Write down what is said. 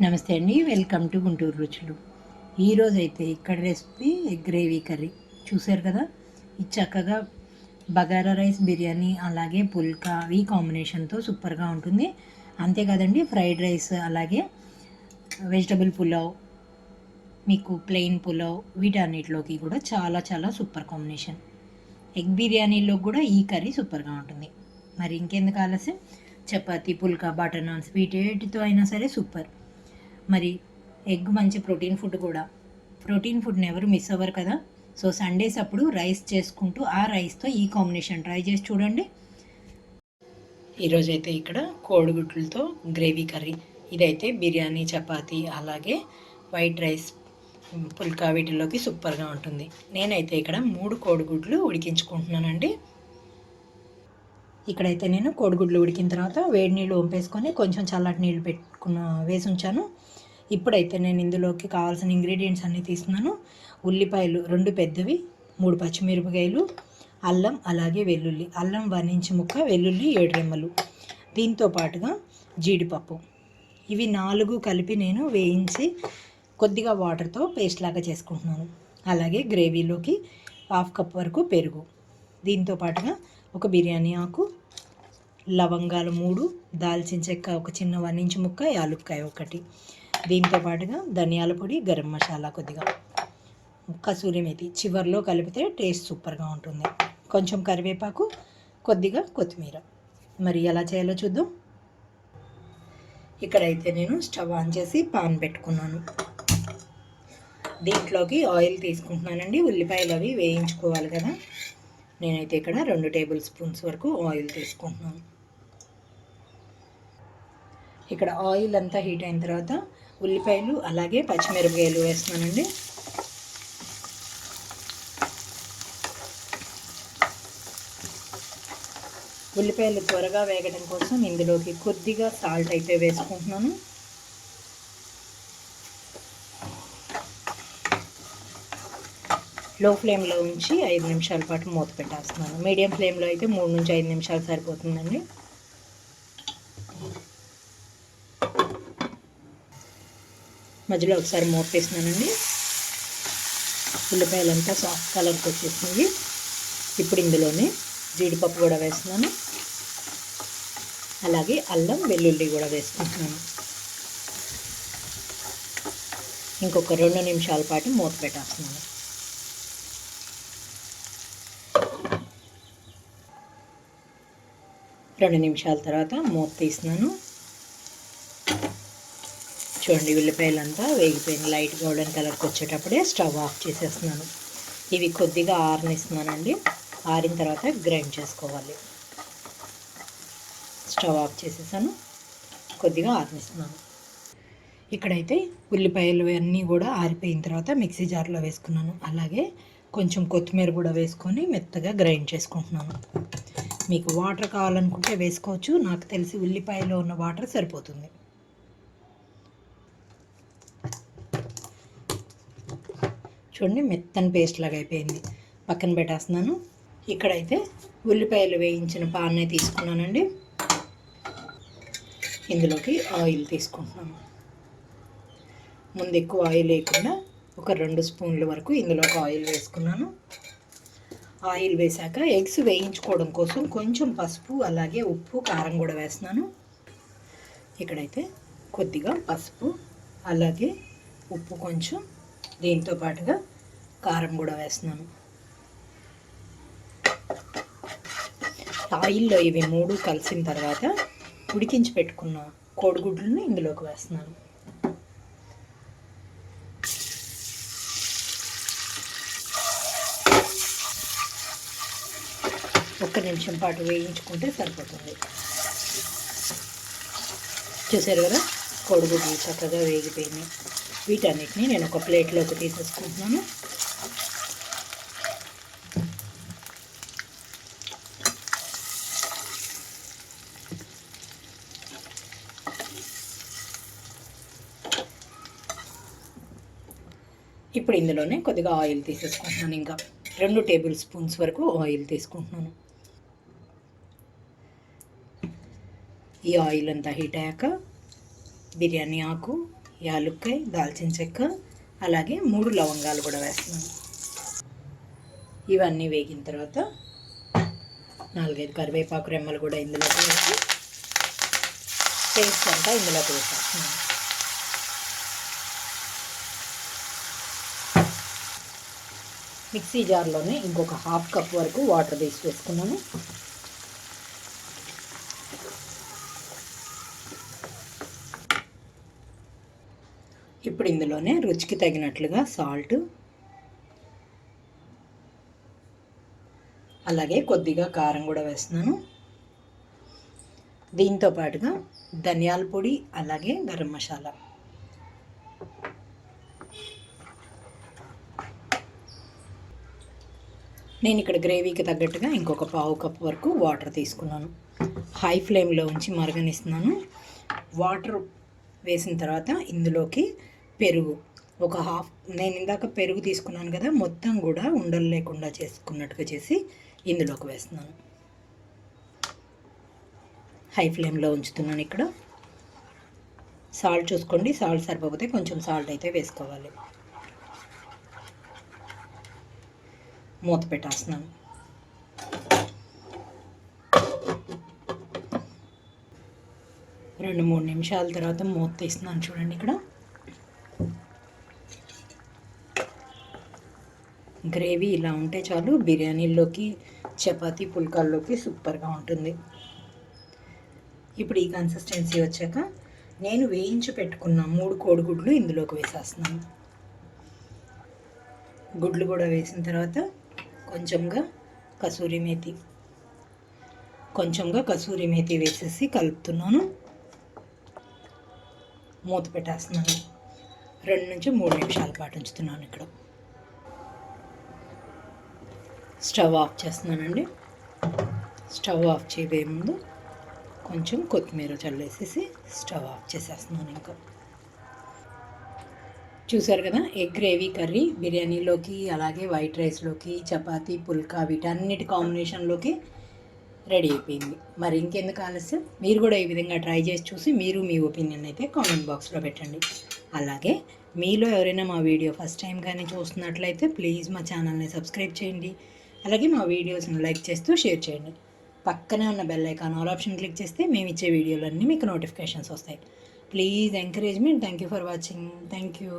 నమస్తే అండి, welcome to Guntur రుచులు. ఈరోజైతే ఇక్కడ రెసిపీ ఎగ్ గ్రేవీ కర్రీ చూసారు కదా. ఇది చక్కగా బగారా రైస్, బిర్యానీ, అలాగే పుల్కా ఈ కాంబినేషన్తో సూపర్గా ఉంటుంది. అంతేకాదండి, ఫ్రైడ్ రైస్, అలాగే వెజిటబుల్ పులావ్, మీకు ప్లెయిన్ పులావ్, వీటన్నిటిలోకి కూడా చాలా చాలా సూపర్ కాంబినేషన్. ఎగ్ బిర్యానీలో కూడా ఈ కర్రీ సూపర్గా ఉంటుంది. మరి ఇంకెందుకు ఆలస్యం, చపాతీ, పుల్కా, బటర్ నాన్స్ వీటితో అయినా సరే సూపర్. మరి ఎగ్ మంచి ప్రోటీన్ ఫుడ్ కూడా. ప్రోటీన్ ఫుడ్ని ఎవరు మిస్ అవ్వరు కదా. సో సండేస్ అప్పుడు రైస్ చేసుకుంటూ ఆ రైస్తో ఈ కాంబినేషన్ ట్రై చేసి చూడండి. ఈరోజైతే ఇక్కడ కోడిగుడ్లతో గ్రేవీ కర్రీ. ఇదైతే బిర్యానీ, చపాతీ, అలాగే వైట్ రైస్, పుల్కా వీటిల్లోకి సూపర్గా ఉంటుంది. నేనైతే ఇక్కడ 3 కోడిగుడ్లు ఉడికించుకుంటున్నానండి. ఇక్కడైతే నేను కోడిగుడ్లు ఉడికిన తర్వాత వేడి నీళ్ళు వంపేసుకొని కొంచెం చల్లటి నీళ్ళు వేసి ఉంచాను. ఇప్పుడైతే నేను ఇందులోకి కావాల్సిన ఇంగ్రీడియంట్స్ అన్నీ తీసుకున్నాను. ఉల్లిపాయలు 2 పెద్దవి, 3 పచ్చిమిరపకాయలు, అల్లం, అలాగే వెల్లుల్లి. అల్లం 1 ఇంచు ముక్క, వెల్లుల్లి 7 రెమ్మలు. దీంతో పాటుగా జీడిపప్పు. ఇవి 4 కలిపి నేను వేయించి కొద్దిగా వాటర్తో పేస్ట్ లాగా చేసుకుంటున్నాను. అలాగే గ్రేవీలోకి 1/2 కప్ వరకు పెరుగు. దీంతో పాటుగా ఒక బిర్యానీ ఆకు, లవంగాలు 3, దాల్చిన చెక్క ఒక చిన్న 1 ఇంచు ముక్క, యాలుక్కాయ 1. దీంతో పాటుగా ధనియాల పొడి, గరం మసాలా కొద్దిగా, కసూరి మేతి చివర్లో కలిపితే టేస్ట్ సూపర్గా ఉంటుంది. కొంచెం కరివేపాకు, కొద్దిగా కొత్తిమీర. మరి ఎలా చేయాలో చూద్దాం. ఇక్కడైతే నేను స్టవ్ ఆన్ చేసి పాన్ పెట్టుకున్నాను. దీంట్లోకి ఆయిల్ తీసుకుంటున్నానండి. ఉల్లిపాయలు అవి వేయించుకోవాలి కదా. నేనైతే ఇక్కడ 2 టేబుల్ స్పూన్స్ వరకు ఆయిల్ తీసుకుంటున్నాను. ఇక్కడ ఆయిల్ అంతా హీట్ అయిన తర్వాత ఉల్లిపాయలు, అలాగే పచ్చిమిరపకాయలు వేస్తున్నానండి. ఉల్లిపాయలు త్వరగా వేగడం కోసం ఇందులోకి కొద్దిగా సాల్ట్ అయితే వేసుకుంటున్నాను. లో ఫ్లేమ్లో ఉంచి 5 నిమిషాల పాటు మూత పెట్టేస్తున్నాను. మీడియం ఫ్లేమ్లో అయితే 3 నుంచి 5 నిమిషాలు సరిపోతుందండి. మధ్యలో ఒకసారి మూత తీస్తున్నానండి. ఉల్లిపాయలంతా సాఫ్ట్ కలర్కి వచ్చేసింది. ఇప్పుడు ఇందులోనే జీడిపప్పు కూడా వేస్తున్నాను. అలాగే అల్లం, వెల్లుల్లి కూడా వేసుకుంటున్నాను. ఇంకొక 2 నిమిషాల పాటు మూత పెట్టేస్తున్నాను. రెండు నిమిషాల తర్వాత మూత తీస్తున్నాను. చూడండి, ఉల్లిపాయలంతా వేగిపోయిన లైట్ గోల్డెన్ కలర్కి వచ్చేటప్పుడే స్టవ్ ఆఫ్ చేసేస్తున్నాను. ఇవి కొద్దిగా ఆరనిస్తున్నానండి. ఆరిన తర్వాత గ్రైండ్ చేసుకోవాలి. స్టవ్ ఆఫ్ చేసేసాను, కొద్దిగా ఆరనిస్తున్నాను. ఇక్కడైతే ఉల్లిపాయలు అన్నీ కూడా ఆరిపోయిన తర్వాత మిక్సీ జార్లో వేసుకున్నాను. అలాగే కొంచెం కొత్తిమీర కూడా వేసుకొని మెత్తగా గ్రైండ్ చేసుకుంటున్నాను. మీకు వాటర్ కావాలనుకుంటే వేసుకోవచ్చు. నాకు తెలిసి ఉల్లిపాయలో ఉన్న వాటర్ సరిపోతుంది. చూడండి, మెత్తని పేస్ట్ లాగా అయిపోయింది. పక్కన పెట్టేస్తున్నాను. ఇక్కడైతే ఉల్లిపాయలు వేయించిన పాన్నే తీసుకున్నానండి. ఇందులోకి ఆయిల్ తీసుకుంటున్నాను. ముందు ఎక్కువ ఆయిల్ వేయకుండా ఒక 2 స్పూన్ల వరకు ఇందులోకి ఆయిల్ వేసుకున్నాను. ఆయిల్ వేసాక ఎగ్స్ వేయించుకోవడం కోసం కొంచెం పసుపు, అలాగే ఉప్పు, కారం కూడా వేస్తున్నాను. ఇక్కడైతే కొద్దిగా పసుపు, అలాగే ఉప్పు కొంచెం, దీంతో పాటుగా కారం కూడా వేస్తున్నాను. ఆయిల్లో ఇవి 3 కలిసిన తర్వాత ఉడికించి పెట్టుకున్న కోడిగుడ్లను ఇందులోకి వేస్తున్నాను. ఒక్క నిమిషం పాటు వేయించుకుంటే సరిపోతుంది. చూసారు కదా, కోడిగుడ్లు చక్కగా వేగిపోయినాయి. వీటన్నిటిని నేను ఒక ప్లేట్లోకి తీసేసుకుంటున్నాను. ఇప్పుడు ఇందులోనే కొద్దిగా ఆయిల్ తీసేసుకుంటున్నాను. ఇంకా 2 టేబుల్ స్పూన్స్ వరకు ఆయిల్ తీసుకుంటున్నాను. ఈ ఆయిల్ అంతా హీట్ అయ్యాక బిర్యానీ ఆకు, యాలుక్కాయ, దాల్చిన చెక్క, అలాగే 3 లవంగాలు కూడా వేస్తున్నాను. ఇవన్నీ వేగిన తర్వాత 4-5 కరివేపాకు రెమ్మలు కూడా ఇందులోకి వేసి పేస్ట్ అంతా ఇందులోకి వేసేస్తున్నాను. మిక్సీ జార్లోనే ఇంకొక 1/2 కప్ వరకు వాటర్ వేసి వేసుకున్నాను. ఇప్పుడు ఇందులోనే రుచికి తగినట్లుగా సాల్ట్, అలాగే కొద్దిగా కారం కూడా వేస్తున్నాను. దీంతో పాటుగా ధనియాల పొడి, అలాగే గరం మసాలా. నేను ఇక్కడ గ్రేవీకి తగ్గట్టుగా ఇంకొక 1/2 కప్ వరకు వాటర్ తీసుకున్నాను. హై ఫ్లేమ్లో ఉంచి మరగనిస్తున్నాను. వాటర్ వేసిన తర్వాత ఇందులోకి పెరుగు ఒక హాఫ్, నేను ఇందాక పెరుగు తీసుకున్నాను కదా, మొత్తం కూడా ఉండలు లేకుండా చేసుకున్నట్టుగా చేసి ఇందులోకి వేస్తున్నాను. హై ఫ్లేమ్లో ఉంచుతున్నాను. ఇక్కడ సాల్ట్ చూసుకోండి, సాల్ట్ సరిపోతే కొంచెం సాల్ట్ అయితే వేసుకోవాలి. మూత పెట్టేస్తున్నాను. రెండు 3 నిమిషాల తర్వాత మూత తీస్తున్నాను. చూడండి, ఇక్కడ గ్రేవీ ఇలా ఉంటే చాలు. బిర్యానీలోకి, చపాతీ, పుల్కాల్లోకి సూపర్గా ఉంటుంది. ఇప్పుడు ఈ కన్సిస్టెన్సీ వచ్చాక నేను వేయించి పెట్టుకున్న 3 కోడిగుడ్లు ఇందులోకి వేసేస్తున్నాను. గుడ్లు కూడా వేసిన తర్వాత కొంచెంగా కసూరి మేతి వేసేసి కలుపుతున్నాను. మూత పెట్టేస్తున్నాను. 2 నుంచి 3 నిమిషాల పాటు ఉంచుతున్నాను. ఇక్కడ స్టవ్ ఆఫ్ చేస్తున్నానండి. స్టవ్ ఆఫ్ చేయబోయే ముందు కొంచెం కొత్తిమీర చల్లేసేసి స్టవ్ ఆఫ్ చేసేస్తున్నాను. ఇంకా చూసారు కదా, ఎగ్ గ్రేవీ కర్రీ బిర్యానీలోకి, అలాగే వైట్ రైస్లోకి, చపాతీ, పుల్కా, వీటన్నిటి కాంబినేషన్లోకి రెడీ అయిపోయింది. మరి ఇంకెందుకు ఆలస్యం, మీరు కూడా ఈ విధంగా ట్రై చేసి చూసి మీరు మీ ఒపీనియన్ అయితే కామెంట్ బాక్స్లో పెట్టండి. అలాగే మీలో ఎవరైనా మా వీడియో ఫస్ట్ టైం కానీ చూస్తున్నట్లయితే ప్లీజ్ మా ఛానల్ని సబ్స్క్రైబ్ చేయండి. అలాగే మా వీడియోస్ని లైక్ చేస్తూ షేర్ చేయండి. పక్కనే ఉన్న bell icon all option click చేస్తే మేము ఇచ్చే వీడియోలన్నీ మీకు నోటిఫికేషన్స్ వస్తాయి. Please encourage me. Thank you for watching. Thank you.